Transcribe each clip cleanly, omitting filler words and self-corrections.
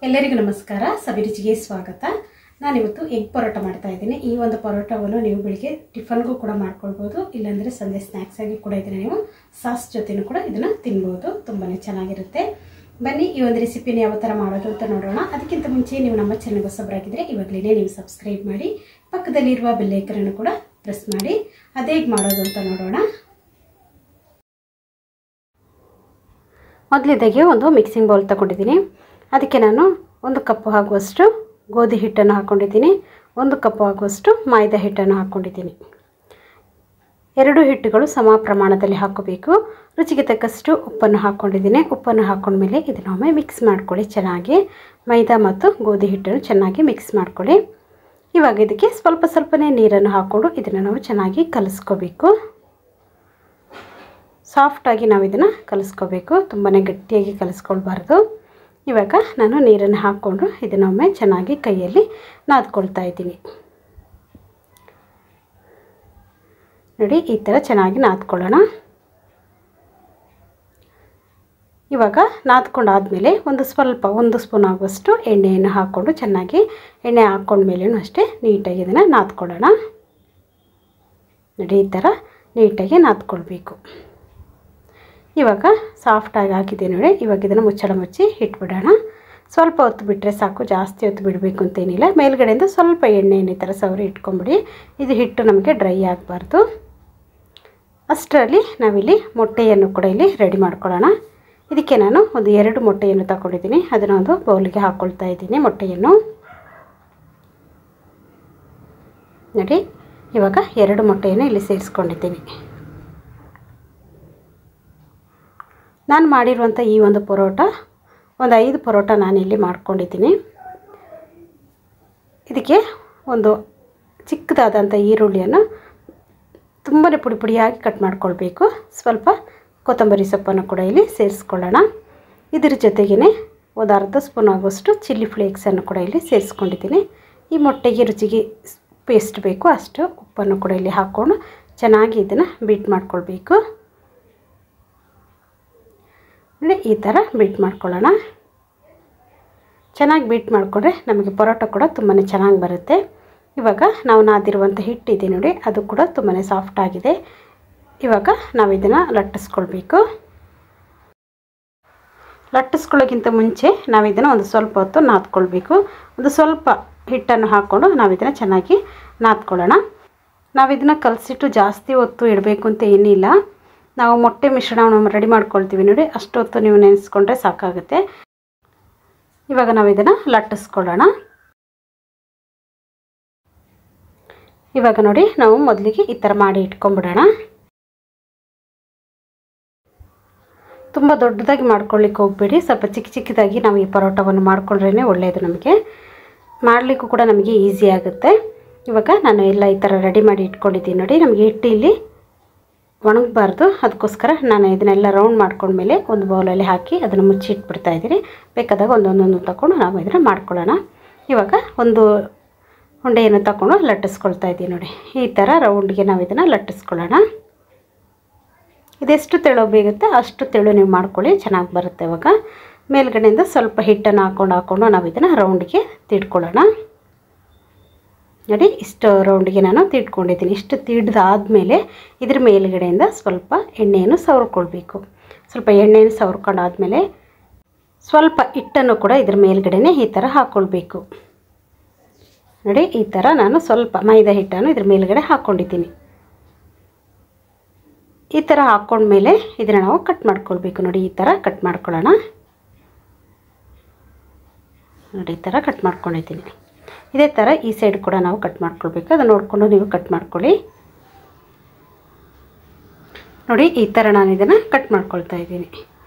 ಎಲ್ಲರಿಗೂ ನಮಸ್ಕಾರ. ಸವಿರುಚಿಗೆ ಸ್ವಾಗತ. ನಾನು ಇವತ್ತು ಎಗ್ ಪರೋಟ ಮಾಡ್ತಾ ಇದ್ದೀನಿ. ಈ ಒಂದು ಪರೋಟವನ್ನು ನೀವು ಬೆಳಿಗ್ಗೆ ಟಿಫನ್ಗೂ ಕೂಡ ಮಾಡ್ಕೊಳ್ಬೋದು, ಇಲ್ಲಾಂದರೆ ಸಂಜೆ ಸ್ನ್ಯಾಕ್ಸ್ ಆಗಿ ಕೂಡ ಇದನ್ನು ನೀವು ಸಾಸ್ ಜೊತೆನೂ ಕೂಡ ಇದನ್ನು ತಿನ್ಬೋದು. ತುಂಬಾ ಚೆನ್ನಾಗಿರುತ್ತೆ. ಬನ್ನಿ ಈ ಒಂದು ರೆಸಿಪಿನ ಯಾವ ಥರ ಮಾಡೋದು ಅಂತ ನೋಡೋಣ. ಅದಕ್ಕಿಂತ ಮುಂಚೆ ನೀವು ನಮ್ಮ ಚಾನಲ್ಗೆ ಹೊಸಬರಾಗಿದ್ದರೆ ಇವಾಗಲೇ ನೀವು ಸಬ್ಸ್ಕ್ರೈಬ್ ಮಾಡಿ, ಪಕ್ಕದಲ್ಲಿರುವ ಬೆಲ್ ಐಕನ್ ಕೂಡ ಪ್ರೆಸ್ ಮಾಡಿ. ಅದೇ ಹೇಗೆ ಮಾಡೋದು ಅಂತ ನೋಡೋಣ. ಮೊದಲಿದಾಗೆ ಒಂದು ಮಿಕ್ಸಿಂಗ್ ಬೌಲ್ ತಗೊಂಡಿದ್ದೀನಿ. ಅದಕ್ಕೆ ನಾನು 1 ಕಪ್ ಆಗುವಷ್ಟು ಗೋಧಿ ಹಿಟ್ಟನ್ನು ಹಾಕ್ಕೊಂಡಿದ್ದೀನಿ, 1 ಕಪ್ ಆಗುವಷ್ಟು ಮೈದಾ ಹಿಟ್ಟನ್ನು ಹಾಕ್ಕೊಂಡಿದ್ದೀನಿ. 2 ಹಿಟ್ಟುಗಳು ಸಮ ಪ್ರಮಾಣದಲ್ಲಿ ಹಾಕೋಬೇಕು. ರುಚಿಗೆ ತಕ್ಕಷ್ಟು ಉಪ್ಪನ್ನು ಹಾಕ್ಕೊಂಡಿದ್ದೀನಿ. ಉಪ್ಪನ್ನು ಹಾಕ್ಕೊಂಡ್ಮೇಲೆ ಇದನ್ನೊಮ್ಮೆ ಮಿಕ್ಸ್ ಮಾಡ್ಕೊಳ್ಳಿ ಚೆನ್ನಾಗಿ. ಮೈದಾ ಮತ್ತು ಗೋಧಿ ಹಿಟ್ಟನ್ನು ಚೆನ್ನಾಗಿ ಮಿಕ್ಸ್ ಮಾಡ್ಕೊಳ್ಳಿ. ಇವಾಗ ಇದಕ್ಕೆ ಸ್ವಲ್ಪನೇ ನೀರನ್ನು ಹಾಕ್ಕೊಂಡು ಇದನ್ನು ನಾವು ಚೆನ್ನಾಗಿ ಕಲಿಸ್ಕೋಬೇಕು. ಸಾಫ್ಟಾಗಿ ನಾವು ಇದನ್ನು ಕಲಿಸ್ಕೋಬೇಕು, ತುಂಬಾ ಗಟ್ಟಿಯಾಗಿ ಕಲಿಸ್ಕೊಳ್ಬಾರ್ದು. ಇವಾಗ ನಾನು ನೀರನ್ನು ಹಾಕ್ಕೊಂಡು ಇದನ್ನೊಮ್ಮೆ ಚೆನ್ನಾಗಿ ಕೈಯಲ್ಲಿ ನಾದ್ಕೊಳ್ತಾ ಇದ್ದೀನಿ. ನೋಡಿ, ಈ ಥರ ಚೆನ್ನಾಗಿ ನಾದ್ಕೊಳ್ಳೋಣ. ಇವಾಗ ನಾದ್ಕೊಂಡಾದಮೇಲೆ ಒಂದು ಸ್ಪೂನ್ ಆಗುವಷ್ಟು ಎಣ್ಣೆಯನ್ನು ಹಾಕ್ಕೊಂಡು ಚೆನ್ನಾಗಿ ಎಣ್ಣೆ ಹಾಕ್ಕೊಂಡ್ಮೇಲೂ ಅಷ್ಟೇ ನೀಟಾಗಿ ಇದನ್ನು ನಾದ್ಕೊಳ್ಳೋಣ. ನೋಡಿ, ಈ ಥರ ನೀಟಾಗಿ ನಾದ್ಕೊಳ್ಬೇಕು. ಇವಾಗ ಸಾಫ್ಟಾಗಿ ಹಾಕಿದೆ ನೋಡಿ. ಇವಾಗ ಇದನ್ನು ಮುಚ್ಚಳ ಮುಚ್ಚಿ ಇಟ್ಬಿಡೋಣ. ಸ್ವಲ್ಪ ಹೊತ್ತು ಬಿಟ್ಟರೆ ಸಾಕು, ಜಾಸ್ತಿ ಹೊತ್ತು ಬಿಡಬೇಕು ಅಂತೇನಿಲ್ಲ. ಮೇಲ್ಗಡೆಯಿಂದ ಸ್ವಲ್ಪ ಎಣ್ಣೆಯನ್ನು ಈ ಥರ ಸವರಿ ಇಟ್ಕೊಂಬಿಡಿ. ಇದು ಹಿಟ್ಟು ನಮಗೆ ಡ್ರೈ ಆಗಬಾರ್ದು. ಅಷ್ಟರಲ್ಲಿ ನಾವಿಲ್ಲಿ ಮೊಟ್ಟೆಯನ್ನು ಕೂಡ ಇಲ್ಲಿ ರೆಡಿ ಮಾಡ್ಕೊಳ್ಳೋಣ. ಇದಕ್ಕೆ ನಾನು ಒಂದು 2 ಮೊಟ್ಟೆಯನ್ನು ತಗೊಂಡಿದ್ದೀನಿ. ಅದನ್ನು ಒಂದು ಬೌಲಿಗೆ ಹಾಕ್ಕೊಳ್ತಾ ಇದ್ದೀನಿ ಮೊಟ್ಟೆಯನ್ನು. ನೋಡಿ, ಇವಾಗ 2 ಮೊಟ್ಟೆಯನ್ನು ಇಲ್ಲಿ ಸೇರಿಸ್ಕೊಂಡಿದ್ದೀನಿ. ನಾನು ಮಾಡಿರುವಂಥ ಈ ಒಂದು ಪರೋಟ ಒಂದು 5 ಪರೋಟ ನಾನಿಲ್ಲಿ ಮಾಡ್ಕೊಂಡಿದ್ದೀನಿ. ಇದಕ್ಕೆ ಒಂದು ಚಿಕ್ಕದಾದಂಥ ಈರುಳ್ಳಿಯನ್ನು ತುಂಬಾ ಪುಡಿಯಾಗಿ ಕಟ್ ಮಾಡ್ಕೊಳ್ಬೇಕು. ಸ್ವಲ್ಪ ಕೊತ್ತಂಬರಿ ಸೊಪ್ಪನ್ನು ಕೂಡ ಇಲ್ಲಿ ಸೇರಿಸ್ಕೊಳ್ಳೋಣ. ಇದರ ಜೊತೆಗೇ ಒಂದು ಅರ್ಧ ಸ್ಪೂನ್ ಆಗುವಷ್ಟು ಚಿಲ್ಲಿ ಫ್ಲೇಕ್ಸನ್ನು ಕೂಡ ಇಲ್ಲಿ ಸೇರಿಸ್ಕೊಂಡಿದ್ದೀನಿ. ಈ ಮೊಟ್ಟೆಗೆ ರುಚಿಗೆ ಉಪ್ಪು ಎಷ್ಟು ಬೇಕು ಅಷ್ಟು ಉಪ್ಪನ್ನು ಕೂಡ ಇಲ್ಲಿ ಹಾಕ್ಕೊಂಡು ಚೆನ್ನಾಗಿ ಇದನ್ನು ಬೀಟ್ ಮಾಡ್ಕೊಳ್ಬೇಕು. ಈ ಥರ ಬೀಟ್ ಮಾಡ್ಕೊಳ್ಳೋಣ. ಚೆನ್ನಾಗಿ ಬೀಟ್ ಮಾಡಿಕೊಂಡ್ರೆ ನಮಗೆ ಪರೋಟ ಕೂಡ ತುಂಬಾ ಚೆನ್ನಾಗಿ ಬರುತ್ತೆ. ಇವಾಗ ನಾವು ನಾದಿರುವಂಥ ಹಿಟ್ಟಿದೆ ನೋಡಿ, ಅದು ಕೂಡ ತುಂಬಾ ಸಾಫ್ಟ್ ಆಗಿದೆ. ಇವಾಗ ನಾವು ಇದನ್ನು ಲಟ್ಟಿಸ್ಕೊಳ್ಬೇಕು. ಲಟ್ಟಿಸ್ಕೊಳ್ಳೋಕ್ಕಿಂತ ಮುಂಚೆ ನಾವು ಇದನ್ನು ಒಂದು ಸ್ವಲ್ಪ ಹೊತ್ತು ನಾದ್ಕೊಳ್ಬೇಕು. ಒಂದು ಸ್ವಲ್ಪ ಹಿಟ್ಟನ್ನು ಹಾಕ್ಕೊಂಡು ನಾವು ಇದನ್ನು ಚೆನ್ನಾಗಿ ನಾದ್ಕೊಳ್ಳೋಣ. ನಾವು ಇದನ್ನು ಕಲಸಿಟ್ಟು ಜಾಸ್ತಿ ಹೊತ್ತು ಇಡಬೇಕು ಅಂತ ಏನಿಲ್ಲ. ನಾವು ಮೊಟ್ಟೆ ಮಿಶ್ರಣವನ್ನು ರೆಡಿ ಮಾಡ್ಕೊಳ್ತೀವಿ ನೋಡಿ, ಅಷ್ಟೊತ್ತು ನೀವು ನೆನೆಸ್ಕೊಂಡ್ರೆ ಸಾಕಾಗುತ್ತೆ. ಇವಾಗ ನಾವು ಇದನ್ನು ಲಟ್ಟಿಸ್ಕೊಳ್ಳೋಣ. ಇವಾಗ ನೋಡಿ, ನಾವು ಮೊದಲಿಗೆ ಈ ಥರ ಮಾಡಿ ಇಟ್ಕೊಂಡ್ಬಿಡೋಣ. ತುಂಬ ದೊಡ್ಡದಾಗಿ ಮಾಡ್ಕೊಳ್ಳಿಕ್ಕೆ ಹೋಗಬೇಡಿ. ಸ್ವಲ್ಪ ಚಿಕ್ಕದಾಗಿ ನಾವು ಈ ಪರೋಟವನ್ನು ಮಾಡ್ಕೊಂಡ್ರೇ ಒಳ್ಳೆಯದು. ನಮಗೆ ಮಾಡಲಿಕ್ಕೂ ಕೂಡ ನಮಗೆ ಈಸಿ ಆಗುತ್ತೆ. ಇವಾಗ ನಾನು ಎಲ್ಲ ಈ ಥರ ರೆಡಿ ಮಾಡಿ ಇಟ್ಕೊಂಡಿದ್ದೀನಿ ನೋಡಿ. ನಮಗೆ ಹಿಟ್ಟು ಇಲ್ಲಿ ಒಣಗಬಾರ್ದು, ಅದಕ್ಕೋಸ್ಕರ ನಾನು ಇದನ್ನೆಲ್ಲ ರೌಂಡ್ ಮಾಡ್ಕೊಂಡ್ಮೇಲೆ ಒಂದು ಬೌಲಲ್ಲಿ ಹಾಕಿ ಅದನ್ನು ಮುಚ್ಚಿಟ್ಬಿಡ್ತಾ ಇದ್ದೀನಿ. ಬೇಕಾದಾಗ ಒಂದೊಂದೊಂದು ತಗೊಂಡು ನಾವು ಇದನ್ನು ಮಾಡ್ಕೊಳ್ಳೋಣ. ಇವಾಗ ಒಂದು ಉಂಡೆಯನ್ನು ತಗೊಂಡು ಲಟ್ಟಿಸ್ಕೊಳ್ತಾ ಇದ್ದೀನಿ ನೋಡಿ. ಈ ಥರ ರೌಂಡ್ಗೆ ನಾವು ಇದನ್ನು ಲಟ್ಟಿಸ್ಕೊಳ್ಳೋಣ. ಇದೆಷ್ಟು ತೆಳು ಬೇಗುತ್ತೆ ಅಷ್ಟು ತೆಳು ನೀವು ಮಾಡ್ಕೊಳ್ಳಿ, ಚೆನ್ನಾಗಿ ಬರುತ್ತೆ. ಇವಾಗ ಮೇಲ್ಗಡೆಯಿಂದ ಸ್ವಲ್ಪ ಹಿಟ್ಟನ್ನು ಹಾಕ್ಕೊಂಡು ನಾವು ಇದನ್ನು ರೌಂಡ್ಗೆ ತಿಡ್ಕೊಳ್ಳೋಣ. ನೋಡಿ, ಇಷ್ಟು ರೌಂಡಿಗೆ ನಾನು ತಿಡ್ಕೊಂಡಿದ್ದೀನಿ. ಇಷ್ಟು ತಿಡ್ದಾದಮೇಲೆ ಇದ್ರ ಮೇಲ್ಗಡೆಯಿಂದ ಸ್ವಲ್ಪ ಎಣ್ಣೆಯನ್ನು ಸವರ್ಕೊಳ್ಬೇಕು. ಸ್ವಲ್ಪ ಎಣ್ಣೆಯನ್ನು ಸವರ್ಕೊಂಡಾದಮೇಲೆ ಸ್ವಲ್ಪ ಹಿಟ್ಟನ್ನು ಕೂಡ ಇದ್ರ ಮೇಲ್ಗಡೆನೇ ಈ ಥರ ಹಾಕ್ಕೊಳ್ಬೇಕು. ನೋಡಿ, ಈ ಥರ ನಾನು ಸ್ವಲ್ಪ ಮೈದಾ ಹಿಟ್ಟನ್ನು ಇದ್ರ ಮೇಲ್ಗಡೆ ಹಾಕ್ಕೊಂಡಿದ್ದೀನಿ. ಈ ಥರ ಹಾಕ್ಕೊಂಡ್ಮೇಲೆ ಇದನ್ನು ನಾವು ಕಟ್ ಮಾಡ್ಕೊಳ್ಬೇಕು. ನೋಡಿ, ಈ ಥರ ಕಟ್ ಮಾಡ್ಕೊಳ್ಳೋಣ. ನೋಡಿ, ಈ ಥರ ಕಟ್ ಮಾಡ್ಕೊಂಡಿದ್ದೀನಿ. ಇದೇ ಥರ ಈ ಸೈಡ್ ಕೂಡ ನಾವು ಕಟ್ ಮಾಡ್ಕೊಳ್ಬೇಕು. ಅದನ್ನು ನೋಡಿಕೊಂಡು ನೀವು ಕಟ್ ಮಾಡ್ಕೊಳ್ಳಿ. ನೋಡಿ, ಈ ಥರ ನಾನು ಇದನ್ನು ಕಟ್ ಮಾಡ್ಕೊಳ್ತಾ ಇದ್ದೀನಿ.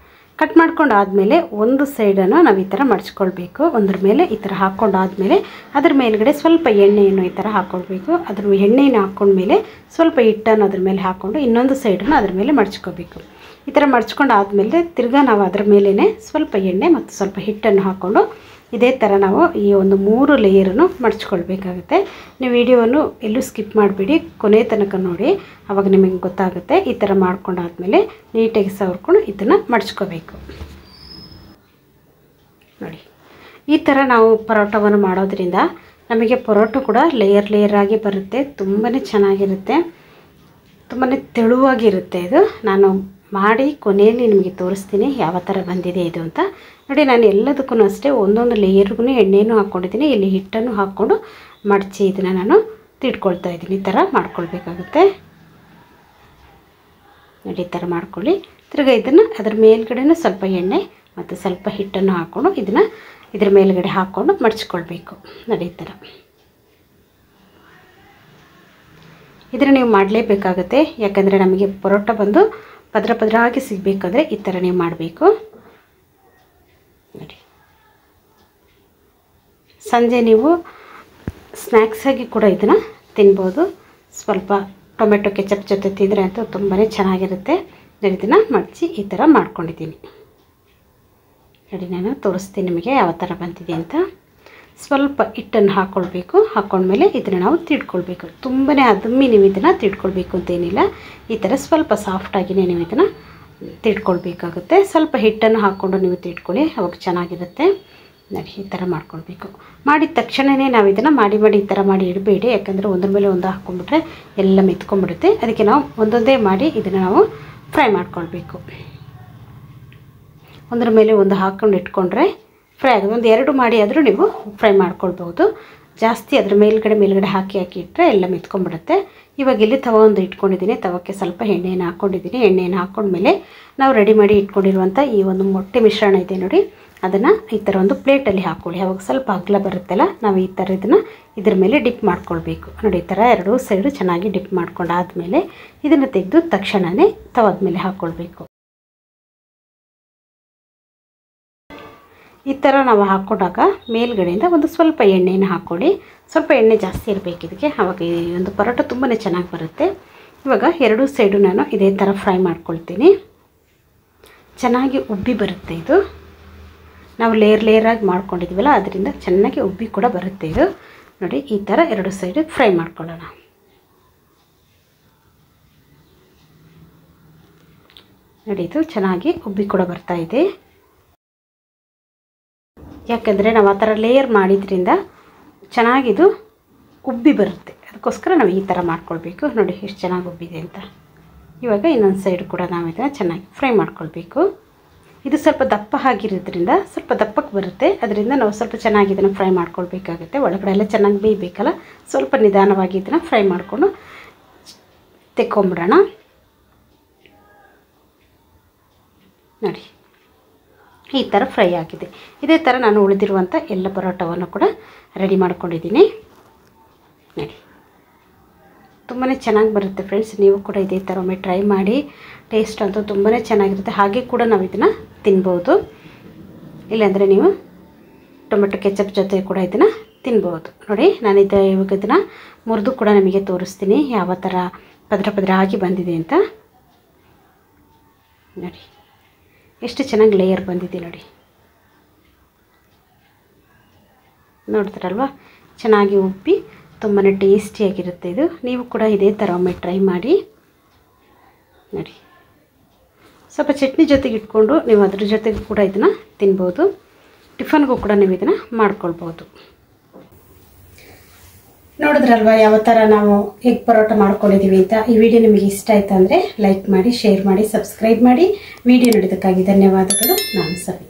ಕಟ್ ಮಾಡ್ಕೊಂಡಾದಮೇಲೆ ಒಂದು ಸೈಡನ್ನು ನಾವು ಈ ಥರ ಮಡಚ್ಕೊಳ್ಬೇಕು. ಒಂದ್ರ ಮೇಲೆ ಈ ಥರ ಹಾಕ್ಕೊಂಡಾದಮೇಲೆ ಅದ್ರ ಮೇಲ್ಗಡೆ ಸ್ವಲ್ಪ ಎಣ್ಣೆಯನ್ನು ಈ ಥರ ಹಾಕ್ಕೊಳ್ಬೇಕು. ಅದ್ರ ಎಣ್ಣೆಯನ್ನು ಹಾಕ್ಕೊಂಡ್ಮೇಲೆ ಸ್ವಲ್ಪ ಹಿಟ್ಟನ್ನು ಅದ್ರ ಮೇಲೆ ಹಾಕ್ಕೊಂಡು ಇನ್ನೊಂದು ಸೈಡನ್ನು ಅದ್ರ ಮೇಲೆ ಮಡಚ್ಕೋಬೇಕು. ಈ ಥರ ಮಡಚ್ಕೊಂಡಾದಮೇಲೆ ತಿರ್ಗಾ ನಾವು ಅದ್ರ ಮೇಲೇ ಸ್ವಲ್ಪ ಎಣ್ಣೆ ಮತ್ತು ಸ್ವಲ್ಪ ಹಿಟ್ಟನ್ನು ಹಾಕ್ಕೊಂಡು ಇದೇ ಥರ ನಾವು ಈ ಒಂದು 3 ಲೇಯರನ್ನು ಮಡಚ್ಕೊಳ್ಬೇಕಾಗುತ್ತೆ. ನೀವು ವಿಡಿಯೋವನ್ನು ಎಲ್ಲೂ ಸ್ಕಿಪ್ ಮಾಡಿಬಿಡಿ, ಕೊನೆ ತನಕ ನೋಡಿ, ಆವಾಗ ನಿಮಗೆ ಗೊತ್ತಾಗುತ್ತೆ. ಈ ಥರ ಮಾಡ್ಕೊಂಡಾದ್ಮೇಲೆ ನೀಟಾಗಿ ಸವರ್ಕೊಂಡು ಇದನ್ನು ಮಡಚ್ಕೋಬೇಕು. ನೋಡಿ, ಈ ಥರ ನಾವು ಪರೋಟವನ್ನು ಮಾಡೋದ್ರಿಂದ ನಮಗೆ ಪರೋಟ ಕೂಡ ಲೇಯರ್ ಲೇಯರ್ ಆಗಿ ಬರುತ್ತೆ, ತುಂಬಾ ಚೆನ್ನಾಗಿರುತ್ತೆ, ತುಂಬಾ ತೆಳುವಾಗಿರುತ್ತೆ. ಇದು ನಾನು ಮಾಡಿ ಕೊನೆಯಲ್ಲಿ ನಿಮಗೆ ತೋರಿಸ್ತೀನಿ ಯಾವ ಥರ ಬಂದಿದೆ ಇದು ಅಂತ. ನೋಡಿ, ನಾನು ಎಲ್ಲದಕ್ಕೂ ಅಷ್ಟೇ ಒಂದೊಂದು ಲೇಯರ್ಗೂ ಎಣ್ಣೆನೂ ಹಾಕ್ಕೊಂಡಿದ್ದೀನಿ, ಇಲ್ಲಿ ಹಿಟ್ಟನ್ನು ಹಾಕ್ಕೊಂಡು ಮಡಚಿ ಇದನ್ನು ನಾನು ತಿಡ್ಕೊಳ್ತಾ ಇದ್ದೀನಿ. ಈ ಥರ ಮಾಡ್ಕೊಳ್ಬೇಕಾಗುತ್ತೆ. ನೋಡಿ, ಈ ಥರ ಮಾಡ್ಕೊಳ್ಳಿ. ತಿರ್ಗಿ ಇದನ್ನು ಅದರ ಮೇಲ್ಗಡೆನೂ ಸ್ವಲ್ಪ ಎಣ್ಣೆ ಮತ್ತು ಸ್ವಲ್ಪ ಹಿಟ್ಟನ್ನು ಹಾಕ್ಕೊಂಡು ಇದನ್ನು ಇದ್ರ ಮೇಲ್ಗಡೆ ಹಾಕ್ಕೊಂಡು ಮಡಚ್ಕೊಳ್ಬೇಕು. ನೋಡಿ, ಈ ಥರ ಇದನ್ನು ನೀವು ಮಾಡಲೇಬೇಕಾಗುತ್ತೆ. ಯಾಕಂದರೆ ನಮಗೆ ಪರೋಟ ಬಂದು ಪದ್ರ ಪದ್ರ ಆಗಿ ಸಿಗಬೇಕಾದ್ರೆ ಈ ಥರ ನೀವು ಮಾಡಬೇಕು. ನೋಡಿ, ಸಂಜೆ ನೀವು ಸ್ನ್ಯಾಕ್ಸಾಗಿ ಕೂಡ ಇದನ್ನು ತಿನ್ಬೋದು. ಸ್ವಲ್ಪ ಟೊಮೆಟೊ ಕೆಚಪ್ ಜೊತೆ ತಿಂದರೆ ಅಂತೂ ತುಂಬಾ ಚೆನ್ನಾಗಿರುತ್ತೆ. ಇದನ್ನು ಮಡಚಿ ಈ ಥರ ಮಾಡ್ಕೊಂಡಿದ್ದೀನಿ. ನೋಡಿ, ನಾನು ತೋರಿಸ್ತೀನಿ ನಿಮಗೆ ಯಾವ ಥರ ಬಂದಿದೆ ಅಂತ. ಸ್ವಲ್ಪ ಹಿಟ್ಟನ್ನು ಹಾಕ್ಕೊಳ್ಬೇಕು. ಹಾಕ್ಕೊಂಡ್ಮೇಲೆ ಇದನ್ನು ನಾವು ತಿಡ್ಕೊಳ್ಬೇಕು. ತುಂಬಾ ಅದಮ್ಮಿ ನೀವು ಇದನ್ನು ತಿಡ್ಕೊಳ್ಬೇಕು ಅಂತೇನಿಲ್ಲ. ಈ ಥರ ಸ್ವಲ್ಪ ಸಾಫ್ಟಾಗಿಯೇ ನೀವು ಇದನ್ನು ತಿಡ್ಕೊಳ್ಬೇಕಾಗುತ್ತೆ. ಸ್ವಲ್ಪ ಹಿಟ್ಟನ್ನು ಹಾಕ್ಕೊಂಡು ನೀವು ತಿಡ್ಕೊಳ್ಳಿ, ಅವಾಗ ಚೆನ್ನಾಗಿರುತ್ತೆ. ನೋಡಿ, ಈ ಥರ ಮಾಡ್ಕೊಳ್ಬೇಕು. ಮಾಡಿದ ತಕ್ಷಣವೇ ನಾವು ಇದನ್ನು ಮಾಡಿ ಈ ಥರ ಮಾಡಿ ಇಡಬೇಡಿ. ಯಾಕಂದರೆ ಒಂದ್ರ ಮೇಲೆ ಒಂದು ಹಾಕ್ಕೊಂಡ್ಬಿಟ್ರೆ ಎಲ್ಲ ಮೆತ್ಕೊಂಡ್ಬಿಡುತ್ತೆ. ಅದಕ್ಕೆ ನಾವು ಒಂದೊಂದೇ ಮಾಡಿ ಇದನ್ನು ನಾವು ಫ್ರೈ ಮಾಡ್ಕೊಳ್ಬೇಕು. ಒಂದರ ಮೇಲೆ ಒಂದು ಹಾಕ್ಕೊಂಡು ಇಟ್ಕೊಂಡ್ರೆ ಫ್ರೈ ಆಗೋದು. ಒಂದು 2 ಮಾಡಿ ಆದರೂ ನೀವು ಫ್ರೈ ಮಾಡ್ಕೊಳ್ಬೋದು. ಜಾಸ್ತಿ ಅದ್ರ ಮೇಲ್ಗಡೆ ಹಾಕಿ ಇಟ್ಟರೆ ಎಲ್ಲ ಮೆತ್ಕೊಂಡ್ಬಿಡುತ್ತೆ. ಇವಾಗ ಇಲ್ಲಿ ತವ ಒಂದು ಇಟ್ಕೊಂಡಿದ್ದೀನಿ. ತವಕ್ಕೆ ಸ್ವಲ್ಪ ಎಣ್ಣೆಯನ್ನು ಹಾಕ್ಕೊಂಡಿದ್ದೀನಿ. ಎಣ್ಣೆಯನ್ನು ಹಾಕ್ಕೊಂಡ್ಮೇಲೆ ನಾವು ರೆಡಿ ಮಾಡಿ ಇಟ್ಕೊಂಡಿರುವಂಥ ಈ ಒಂದು ಮೊಟ್ಟೆ ಮಿಶ್ರಣ ಇದೆ ನೋಡಿ, ಅದನ್ನು ಈ ಥರ ಒಂದು ಪ್ಲೇಟಲ್ಲಿ ಹಾಕ್ಕೊಳ್ಳಿ. ಅವಾಗ ಸ್ವಲ್ಪ ಅಗಲ ಬರುತ್ತಲ್ಲ, ನಾವು ಈ ಥರ ಇದನ್ನು ಇದ್ರ ಮೇಲೆ ಡಿಪ್ ಮಾಡ್ಕೊಳ್ಬೇಕು. ನೋಡಿ, ಈ ಥರ 2 ಸೈಡು ಚೆನ್ನಾಗಿ ಡಿಪ್ ಮಾಡ್ಕೊಂಡಾದಮೇಲೆ ಇದನ್ನು ತೆಗೆದು ತಕ್ಷಣವೇ ತವದ ಮೇಲೆ ಹಾಕ್ಕೊಳ್ಬೇಕು. ಈ ಥರ ನಾವು ಹಾಕ್ಕೊಂಡಾಗ ಮೇಲ್ಗಡೆಯಿಂದ ಒಂದು ಸ್ವಲ್ಪ ಎಣ್ಣೆಯನ್ನು ಹಾಕ್ಕೊಳ್ಳಿ. ಸ್ವಲ್ಪ ಎಣ್ಣೆ ಜಾಸ್ತಿ ಇರಬೇಕು ಇದಕ್ಕೆ, ಆವಾಗ ಈ ಒಂದು ಪರೋಟ ತುಂಬಾ ಚೆನ್ನಾಗಿ ಬರುತ್ತೆ. ಇವಾಗ 2 ಸೈಡು ನಾನು ಇದೇ ಥರ ಫ್ರೈ ಮಾಡ್ಕೊಳ್ತೀನಿ. ಚೆನ್ನಾಗಿ ಉಬ್ಬಿ ಬರುತ್ತೆ ಇದು. ನಾವು ಲೇಯರಾಗಿ ಮಾಡ್ಕೊಂಡಿದ್ದೀವಲ್ಲ, ಅದರಿಂದ ಚೆನ್ನಾಗಿ ಉಬ್ಬಿ ಕೂಡ ಬರುತ್ತೆ ಇದು. ನೋಡಿ, ಈ ಥರ 2 ಸೈಡು ಫ್ರೈ ಮಾಡ್ಕೊಳ್ಳೋಣ. ನೋಡಿ, ಇದು ಚೆನ್ನಾಗಿ ಉಬ್ಬಿ ಕೂಡ ಬರ್ತಾ ಇದೆ. ಯಾಕೆಂದರೆ ನಾವು ಆ ಥರ ಲೇಯರ್ ಮಾಡಿದ್ರಿಂದ ಚೆನ್ನಾಗಿದು ಉಬ್ಬಿ ಬರುತ್ತೆ. ಅದಕ್ಕೋಸ್ಕರ ನಾವು ಈ ಥರ ಮಾಡ್ಕೊಳ್ಬೇಕು. ನೋಡಿ, ಎಷ್ಟು ಚೆನ್ನಾಗಿ ಉಬ್ಬಿದೆ ಅಂತ. ಇವಾಗ ಇನ್ನೊಂದು ಸೈಡ್ ಕೂಡ ನಾವು ಇದನ್ನು ಚೆನ್ನಾಗಿ ಫ್ರೈ ಮಾಡ್ಕೊಳ್ಬೇಕು. ಇದು ಸ್ವಲ್ಪ ದಪ್ಪ ಆಗಿರೋದ್ರಿಂದ ಸ್ವಲ್ಪ ದಪ್ಪಕ್ಕೆ ಬರುತ್ತೆ. ಅದರಿಂದ ನಾವು ಸ್ವಲ್ಪ ಚೆನ್ನಾಗಿ ಇದನ್ನು ಫ್ರೈ ಮಾಡ್ಕೊಳ್ಬೇಕಾಗುತ್ತೆ. ಒಳಗಡೆ ಎಲ್ಲ ಚೆನ್ನಾಗಿ ಬೇಯಬೇಕಲ್ಲ, ಸ್ವಲ್ಪ ನಿಧಾನವಾಗಿ ಇದನ್ನು ಫ್ರೈ ಮಾಡಿಕೊಂಡು ತೆಕ್ಕೊಂಬಿಡೋಣ. ನೋಡಿ, ಈ ಥರ ಫ್ರೈ ಆಗಿದೆ. ಇದೇ ಥರ ನಾನು ಉಳಿದಿರುವಂಥ ಎಲ್ಲ ಪರೋಟವನ್ನು ಕೂಡ ರೆಡಿ ಮಾಡ್ಕೊಂಡಿದ್ದೀನಿ. ನೋಡಿ, ತುಂಬಾ ಚೆನ್ನಾಗಿ ಬರುತ್ತೆ ಫ್ರೆಂಡ್ಸ್. ನೀವು ಕೂಡ ಇದೇ ಥರ ಒಮ್ಮೆ ಟ್ರೈ ಮಾಡಿ. ಟೇಸ್ಟ್ ಅಂತೂ ತುಂಬಾ ಚೆನ್ನಾಗಿರುತ್ತೆ. ಹಾಗೆ ಕೂಡ ನಾವು ಇದನ್ನು ತಿನ್ಬೋದು. ಇಲ್ಲಾಂದರೆ ನೀವು ಟೊಮೆಟೊ ಕೆಚಪ್ ಜೊತೆ ಕೂಡ ಇದನ್ನು ತಿನ್ಬೋದು. ನೋಡಿ, ನಾನು ಇವಾಗ ಇದನ್ನು ಮುರಿದು ಕೂಡ ನಿಮಗೆ ತೋರಿಸ್ತೀನಿ ಯಾವ ಥರ ಪದ್ರ ಪದ್ರ ಆಗಿ ಬಂದಿದೆ ಅಂತ. ನೋಡಿ, ಎಷ್ಟು ಚೆನ್ನಾಗಿ ಲೇಯರ್ ಬಂದಿದೆ ನೋಡಿ. ನೋಡ್ತಾರಲ್ವ, ಚೆನ್ನಾಗಿ ಉಬ್ಬಿ ತುಂಬಾ ಟೇಸ್ಟಿಯಾಗಿರುತ್ತೆ ಇದು. ನೀವು ಕೂಡ ಇದೇ ಥರ ಒಮ್ಮೆ ಟ್ರೈ ಮಾಡಿ. ನೋಡಿ, ಸ್ವಲ್ಪ ಚಟ್ನಿ ಜೊತೆಗೆ ಇಟ್ಕೊಂಡು ನೀವು ಅದ್ರ ಜೊತೆಗೆ ಕೂಡ ಇದನ್ನು ತಿನ್ಬೋದು. ಟಿಫನ್ಗೂ ಕೂಡ ನೀವು ಇದನ್ನು ಮಾಡ್ಕೊಳ್ಬೋದು. ನೋಡಿದ್ರಲ್ವ ಯಾವ ಥರ ನಾವು ಎಗ್ ಪರೋಟ ಮಾಡ್ಕೊಂಡಿದ್ದೀವಿ ಅಂತ. ಈ ವಿಡಿಯೋ ನಿಮಗೆ ಇಷ್ಟ ಆಯಿತು ಅಂದರೆ ಲೈಕ್ ಮಾಡಿ, ಶೇರ್ ಮಾಡಿ, ಸಬ್ಸ್ಕ್ರೈಬ್ ಮಾಡಿ. ವಿಡಿಯೋ ನೋಡಿದ್ದಕ್ಕಾಗಿ ಧನ್ಯವಾದಗಳು. ನಾನು ಸವಿ.